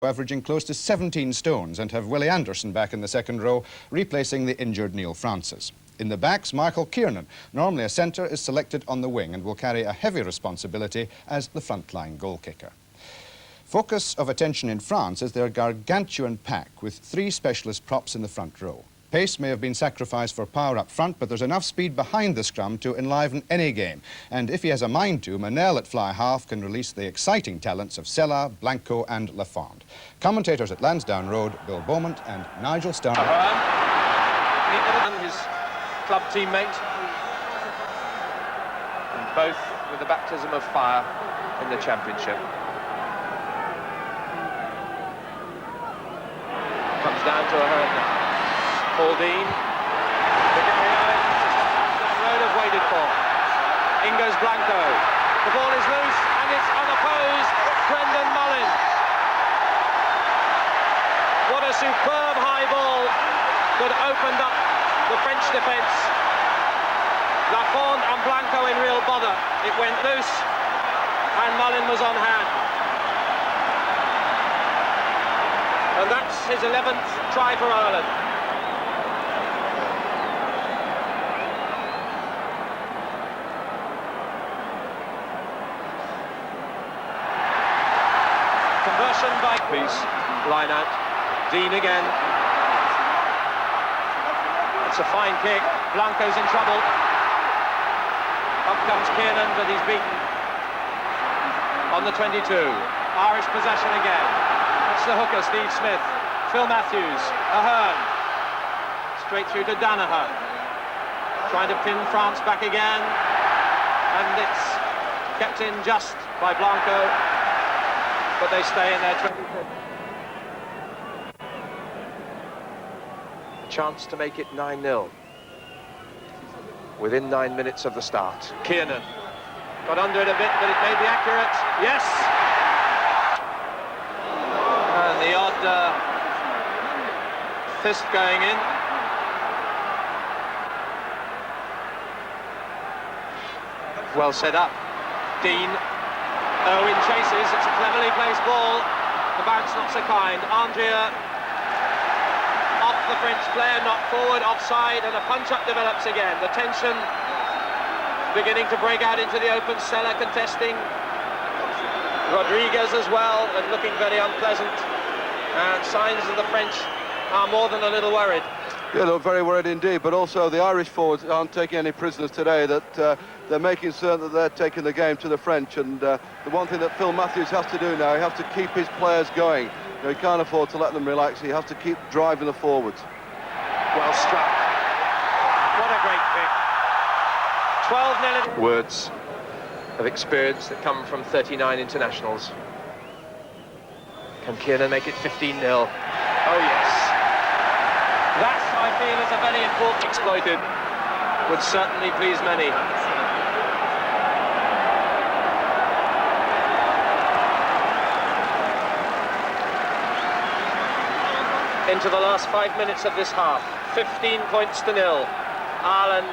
averaging close to 17 stones and have Willie Anderson back in the second row, replacing the injured Neil Francis. In the backs, Michael Kiernan, normally a centre, is selected on the wing and will carry a heavy responsibility as the frontline goal kicker. Focus of attention in France is their gargantuan pack with 3 specialist props in the front row. Pace may have been sacrificed for power up front, but there's enough speed behind the scrum to enliven any game. And if he has a mind to, Manel at fly half can release the exciting talents of Sella, Blanco and Lafond. Commentators at Lansdowne Road, Bill Beaumont and Nigel Stern. And his club teammate, and both with the baptism of fire in the championship. Comes down to a hurt now. Paul Dean, the Gary Owens, road have waited for. In goes Blanco. The ball is loose and it's unopposed. Brendan Mullin. What a superb high ball that opened up the French defence. Lafond and Blanco in real bother. It went loose and Mullin was on hand. And that's his 11th try for Ireland. Conversion by piece, line out, Dean again. It's a fine kick, Blanco's in trouble. Up comes Kiernan, but he's beaten. On the 22, Irish possession again. It's the hooker, Steve Smith, Phil Matthews, Ahern. Straight through to Danaher. Trying to pin France back again. And it's kept in just by Blanco. But they stay in their 25th. A chance to make it 9-0. Within 9 minutes of the start. Kiernan got under it a bit, but it may be accurate. Yes! And the odd fist going in. Well set up. Dean. Owen chases, it's a cleverly placed ball. The bounce not so kind. Andrea off the French player, knocked forward, offside, and a punch-up develops again. The tension beginning to break out into the open. Sella contesting. Rodriguez as well, and looking very unpleasant. And signs of the French are more than a little worried. Yeah, look, very worried indeed, but also the Irish forwards aren't taking any prisoners today, that they're making certain that they're taking the game to the French, and the one thing that Phil Matthews has to do now, he has to keep his players going. You know, he can't afford to let them relax, he has to keep driving the forwards. Well struck. What a great kick. 12-0. Words of experience that come from 39 internationals. Can Kiernan make it 15-0? Oh yes. That, I feel, is a very important exploited. Would certainly please many. Into the last 5 minutes of this half. 15 points to 0. Ireland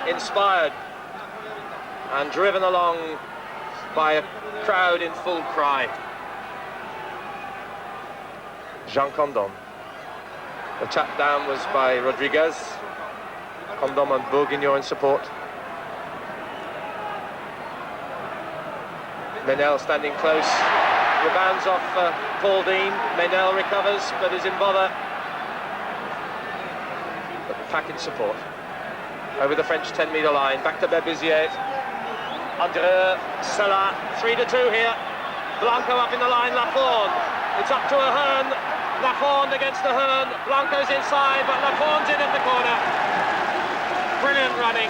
inspired and driven along by a crowd in full cry. Jean Condon. The tap down was by Rodriguez. Condom and Bourguignon in support. Menel standing close. Rebounds off Paul Dean. Menel recovers, but is in bother. But the pack in support. Over the French 10-metre line. Back to Berbizier. Under Sella. 3-2 here. Blanco up in the line. Lafond. It's up to Ahern. Lafond against Ahern, Blanco's inside, but Lafond's in at the corner. Brilliant running.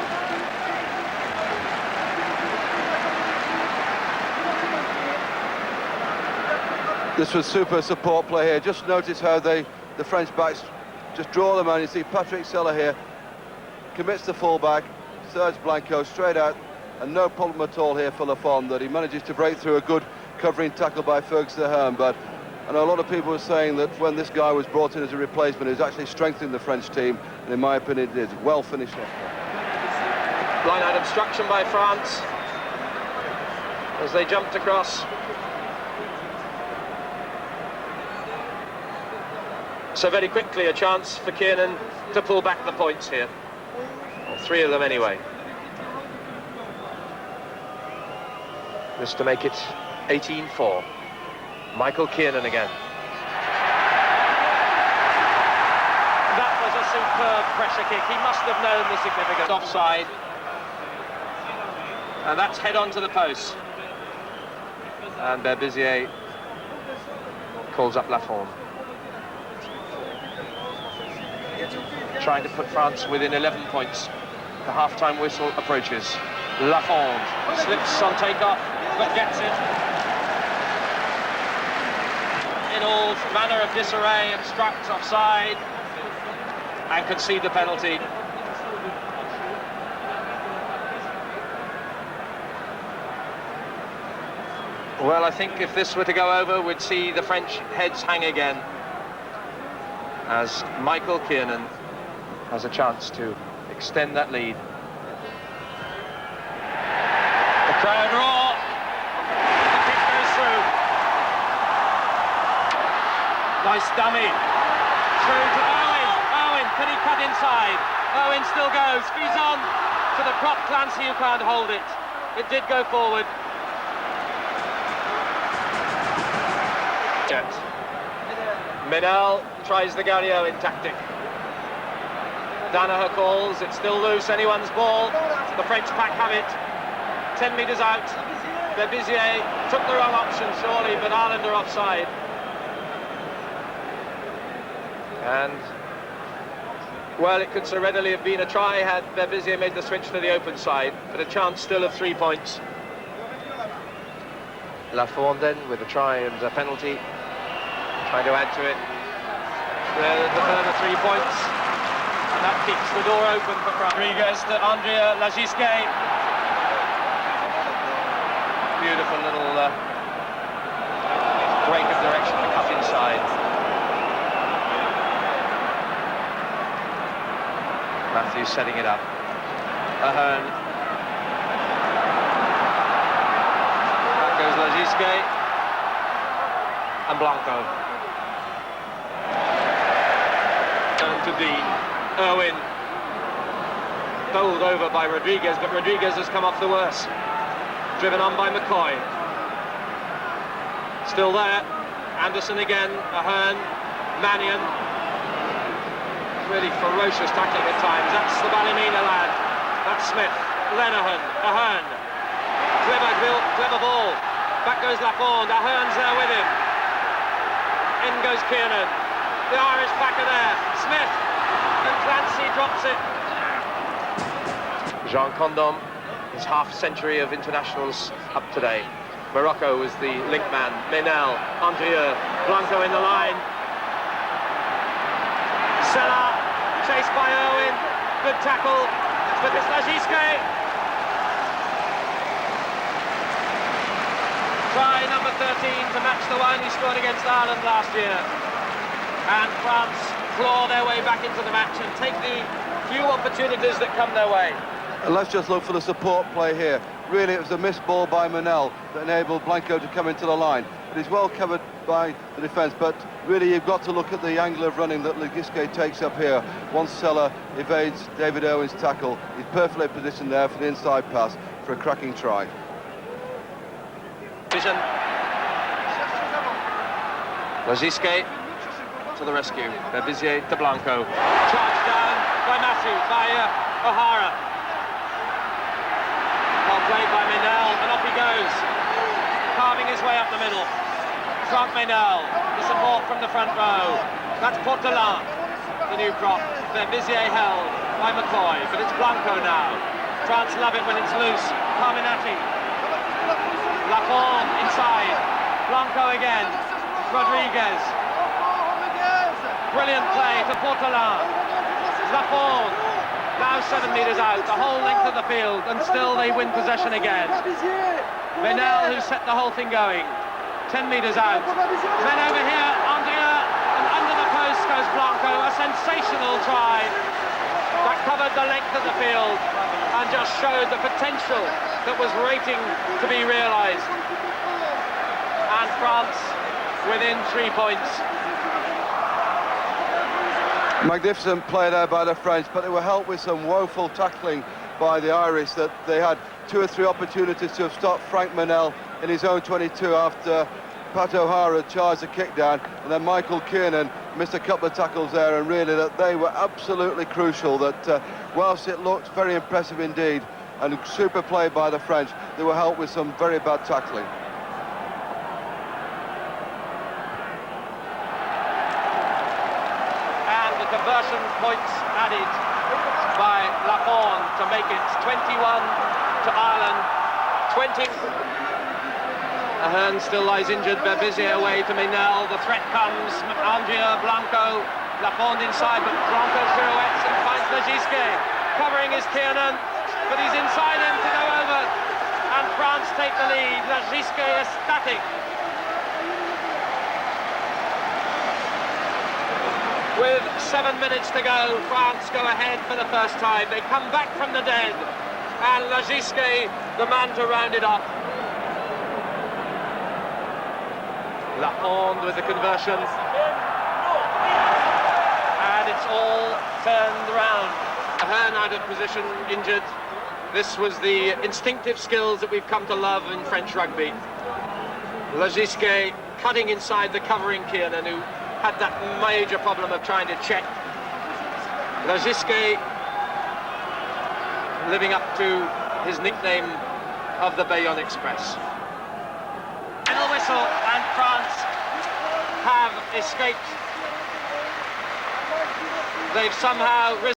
This was super support play here. Just notice how the French backs just draw them on. You see Patrick Sella here, commits the fullback, Serge Blanco straight out, and no problem at all here for Lafond, that he manages to break through a good covering tackle by Ferguson Ahern, but I know a lot of people were saying that when this guy was brought in as a replacement, he was actually strengthening the French team, and in my opinion, it is. Well finished off. Line-out obstruction by France as they jumped across. So very quickly a chance for Kiernan to pull back the points here. Well, 3 of them anyway. This to make it 18-4. Michael Kiernan again. That was a superb pressure kick. He must have known the significance. Offside. And that's head on to the post. And Berbizier calls up Lafond. Trying to put France within 11 points. The half-time whistle approaches. Lafond slips on takeoff, but gets it. In all manner of disarray, obstruct, offside, and concede the penalty. Well, I think if this were to go over, we'd see the French heads hang again, as Michael Kiernan has a chance to extend that lead. The crowd roar. The kick goes through. Nice dummy. Through to Owen. Owen, can he cut inside? Owen still goes. He's on to the prop. Clancy, who can't hold it. It did go forward. Menel tries the Gary Owen tactic. Danaher calls, it's still loose, anyone's ball. The French pack have it. 10 metres out. Berbizier took the wrong option, surely, but Ireland are offside. And, well, it could so readily have been a try had Berbizier made the switch to the open side, but a chance still of 3 points. Lafond then with a try and a penalty. Trying to add to it. The further 3 points. And that keeps the door open for Rodriguez to Andrea Lagisquet. Beautiful little break of direction to cut inside. Matthews setting it up. Ahern. Back goes Lagisquet. And Blanco. Turn to Dean. Owen. Bowled over by Rodriguez, but Rodriguez has come off the worst. Driven on by McCoy. Still there. Anderson again. Ahern. Mannion. Really ferocious tackling at times. That's the Ballymena lad. That's Smith. Lenihan. Ahern. Clever ball. Back goes Lafond. Ahern's there with him. In goes Kiernan. The Irish back are there. Smith. And Clancy drops it. Jean Condom, his half-century of internationals up today. Morocco was the link man. Menel, Andrieux, Blanco in the line. Sella, chased by Owen. Good tackle. But it's Lagisquet. Try number 13 to match the one he scored against Ireland last year. And France claw their way back into the match and take the few opportunities that come their way. And let's just look for the support play here. Really, it was a missed ball by Menel that enabled Blanco to come into the line. But he's well covered by the defence, but really you've got to look at the angle of running that Lagisquet takes up here. Once Sella evades David Owen's tackle, he's perfectly positioned there for the inside pass for a cracking try. Vision. Lagisquet to the rescue. Berbizier to Blanco. Charged down by Matthews, by O'Hara. Well played by Menel, and off he goes. Carving his way up the middle. Franck Menel, the support from the front row. That's Portelin, the new prop. Berbizier held by McCoy, but it's Blanco now. France love it when it's loose. Carminati. Lafond inside. Blanco again. Rodriguez. Brilliant play to Portelin. Lafond. Now 7 metres out, the whole length of the field, and still they win possession again. Menel, who set the whole thing going. 10 metres out. Then over here, Andrieux, and under the post goes Blanco. A sensational try that covered the length of the field and just showed the potential that was waiting to be realised. And France within 3 points. Magnificent play there by the French, but they were helped with some woeful tackling by the Irish, that they had 2 or 3 opportunities to have stopped Frank Manel in his own 22 after Pat O'Hara charged the kick down, and then Michael Kiernan missed a couple of tackles there, and really that they were absolutely crucial. That whilst it looked very impressive indeed and super play by the French, they were helped with some very bad tackling. And the conversion points added by Lafond to make it 21 to Ireland, 20. Ahern still lies injured. Berbizier away to Menel. The threat comes. Angier, Blanco, Lafond inside, but Blanco pirouettes and finds Lagisque. Covering is Kiernan, but he's inside him to go over. And France take the lead. Lagisque ecstatic. With 7 minutes to go, France go ahead for the first time. They come back from the dead. And Lagisque, the man to round it up. Lafond with the conversion, and it's all turned around. Ahern out of position, injured. This was the instinctive skills that we've come to love in French rugby. Lagisque cutting inside the covering Kiernan, who had that major problem of trying to check. Lagisque living up to his nickname of the Bayonne Express. Final whistle, and France have escaped. They've somehow risen.